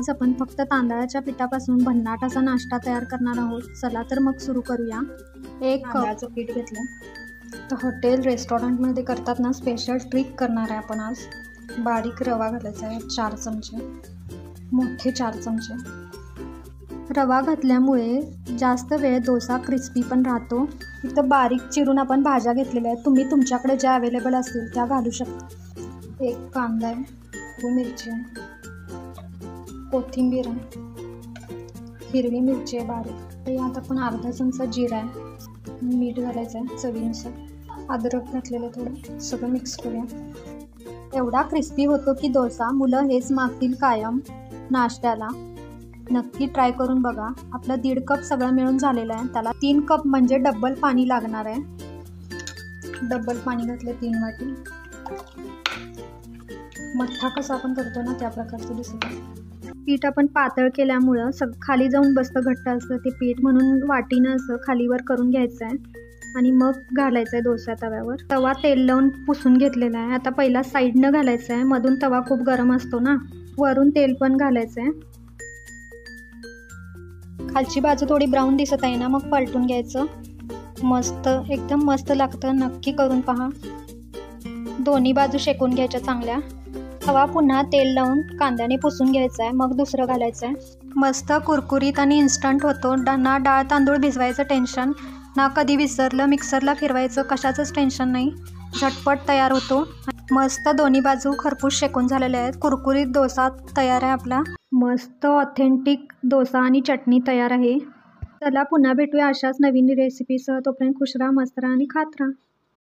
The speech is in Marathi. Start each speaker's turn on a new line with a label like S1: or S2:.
S1: आज आपण फक्त तांदळाच्या पिठापासून भन्नाट असा नाश्ता तयार करणार आहोत। चला तर मग सुरू करूया। एक
S2: तांदळाचं पीठ घेतलं।
S1: तर हॉटेल रेस्टॉरंटमध्ये करतात ना, स्पेशल ट्रिक करणार आहे आपण आज। बारीक रवा घालायचा आहे 4 चमचे, मोठे 4 चमचे। रवा घातल्यामुळे जास्त वेळ डोसा क्रिस्पी पण राहतो। इथं बारीक चिरून आपण भाज्या घेतलेल्या आहेत, तुम्ही तुमच्याकडे ज्या अवेलेबल असतील त्या घालू शकता। एक कांदा आहे, 2 मिरची आहे, कोथिंबीर आहे, हिरवी मिरची आहे बारीक, यात आपण अर्धा चमचा जिरा आहे, मीठ घालायचं आहे चवीनुसार, अद्रक घातलेलं थोडं, सगळं मिक्स करूया। एवढा क्रिस्पी होतो की डोसा मुलं हेच मागतील कायम नाश्त्याला। नक्की ट्राय करून बघा। आपलं 1.5 कप सगळं मिळून झालेलं आहे, त्याला 3 कप म्हणजे डबल पाणी लागणार आहे। डबल पाणी घातलं 3 वाटी। मठ्ठा कसा आपण करतो ना त्या प्रकारचं दिसत आहे। पीठ आपण पातळ केल्यामुळं खाली जाऊन बसतं, घट्ट असतं ते पीठ, म्हणून वाटीनं असं खालीवर करून घ्यायचं आहे आणि मग घालायचं आहे डोसा तव्यावर। तवा तेल लावून पुसून घेतलेला आहे। आता पहिला साईडनं घालायचं आहे, मधून तवा खूप गरम असतो ना, वरून तेल पण घालायचं आहे। खालची बाजू थोडी ब्राऊन दिसत आहे ना, मग पलटून घ्यायचं। मस्त, एकदम मस्त लागतं, नक्की करून पहा। दोन्ही बाजू शेकून घ्यायच्या चांगल्या। तवा पुन्हा तेल लावून कांद्याने पुसून घ्यायचा आहे, मग दुसरं घालायचं आहे। मस्त कुरकुरीत आणि इन्स्टंट होतो। ना डाळ तांदूळ भिजवायचं टेन्शन, ना कधी विसरलं मिक्सरला फिरवायचं, कशाचंच टेन्शन नाही, झटपट तयार होतो। मस्त दोन्ही बाजू खरपूस शेकून झालेल्या आहेत। कुरकुरीत डोसा तयार आहे आपला। मस्त ऑथेंटिक डोसा आणि चटणी तयार आहे। चला पुन्हा भेटूया अशाच नवीन रेसिपीसह। तोपर्यंत खुश राहा, मस्त राहा आणि खात राहा।